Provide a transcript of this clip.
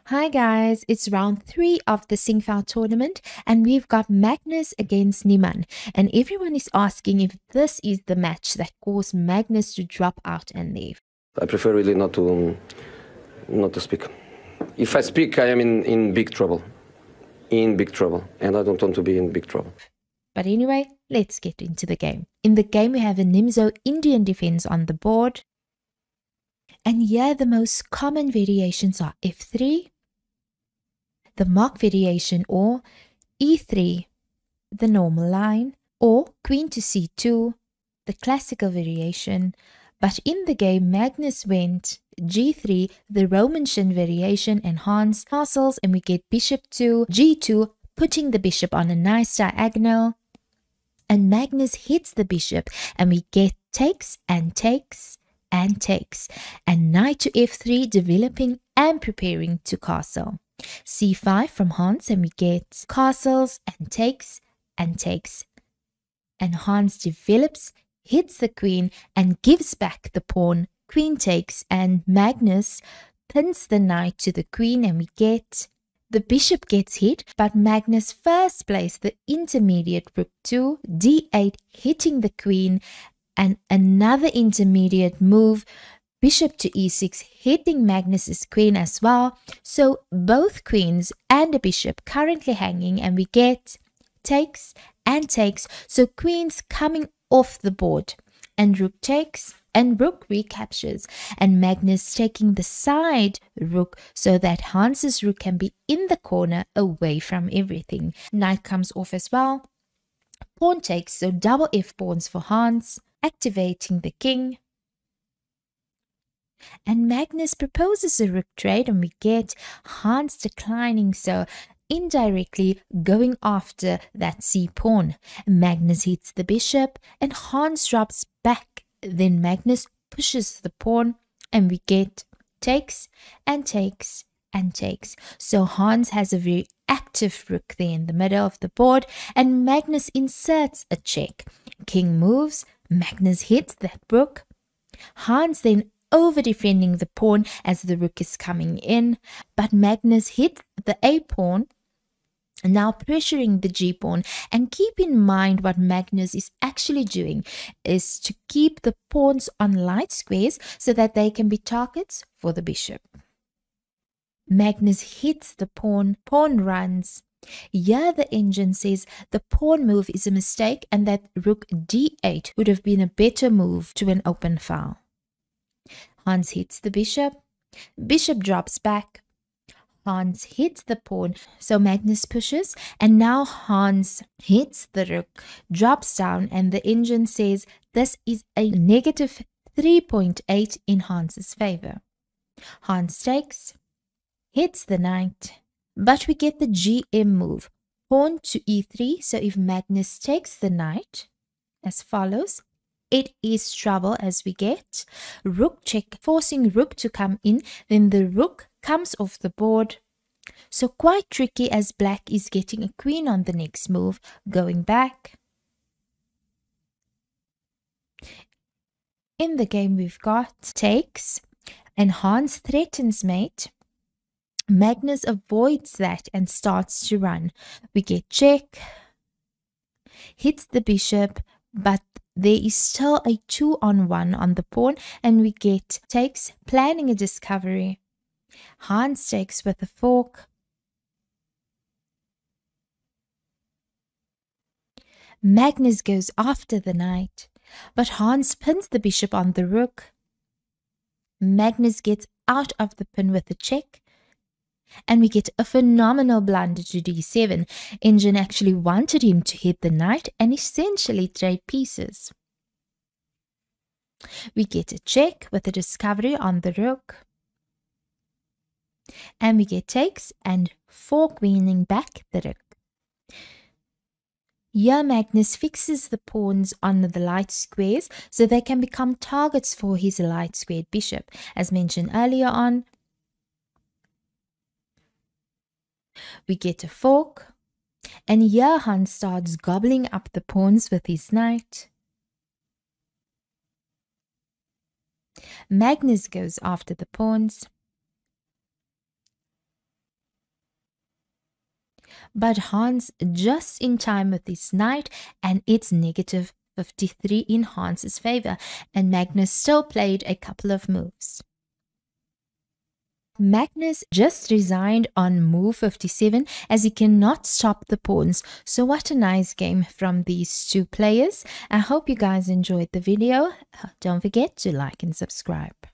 Hi guys, it's round 3 of the Singfao tournament and we've got Magnus against Niman, and everyone is asking if this is the match that caused Magnus to drop out and leave. I prefer really not to speak. If I speak, I am in big trouble. In big trouble, and I don't want to be in big trouble. But anyway, let's get into the game. In the game we have a Nimzo Indian defense on the board, and here the most common variations are f3, the mock variation, or e3, the normal line, or queen to c2, the classical variation. But in the game, Magnus went g3, the Romancian variation, and Hans castles, and we get bishop to g2, putting the bishop on a nice diagonal. And Magnus hits the bishop, and we get takes and takes and takes, and knight to f3, developing and preparing to castle. c5 from Hans, and we get castles and takes and takes. And Hans develops, hits the queen, and gives back the pawn. Queen takes, and Magnus pins the knight to the queen, and we get the bishop gets hit, but Magnus first plays the intermediate rook to d8, hitting the queen, and another intermediate move, bishop to e6, hitting Magnus's queen as well. So both queens and a bishop currently hanging, and we get takes and takes. So queens coming off the board, and rook takes, and rook recaptures, and Magnus taking the side rook so that Hans's rook can be in the corner away from everything. Knight comes off as well. Pawn takes, so double F pawns for Hans, activating the king. And Magnus proposes a rook trade, and we get Hans declining, so indirectly going after that c pawn. Magnus hits the bishop, and Hans drops back. Then Magnus pushes the pawn, and we get takes and takes and takes. So Hans has a very active rook there in the middle of the board, and Magnus inserts a check. King moves, Magnus hits that rook. Hans then over defending the pawn as the rook is coming in, but Magnus hit the a pawn, now pressuring the g pawn. And keep in mind, what Magnus is actually doing is to keep the pawns on light squares so that they can be targets for the bishop. Magnus hits the pawn runs. Here the engine says the pawn move is a mistake, and that rook d8 would have been a better move to an open file. Hans hits the bishop, bishop drops back. Hans hits the pawn, so Magnus pushes, and now Hans hits the rook, drops down, and the engine says this is a negative 3.8 in Hans's favor. Hans takes, hits the knight, but we get the GM move, pawn to e3, so if Magnus takes the knight, as follows, it is trouble as we get rook check, forcing rook to come in, then the rook comes off the board. So quite tricky, as black is getting a queen on the next move, going back. In the game we've got takes, and Hans threatens mate. Magnus avoids that and starts to run. We get check, hits the bishop, but there is still a 2-on-1 on the pawn, and we get takes, planning a discovery. Hans takes with a fork. Magnus goes after the knight, but Hans pins the bishop on the rook. Magnus gets out of the pin with a check, and we get a phenomenal blunder to d7. Engine actually wanted him to hit the knight and essentially trade pieces. We get a check with a discovery on the rook, and we get takes and fork, winning back the rook. Here Magnus fixes the pawns on the light squares so they can become targets for his light squared bishop, as mentioned earlier on. We get a fork, and here Hans starts gobbling up the pawns with his knight. Magnus goes after the pawns. but Hans just in time with his knight, and it's negative 53 in Hans's favor, and Magnus still played a couple of moves. Magnus just resigned on move 57 as he cannot stop the pawns. So what a nice game from these two players. I hope you guys enjoyed the video. Don't forget to like and subscribe.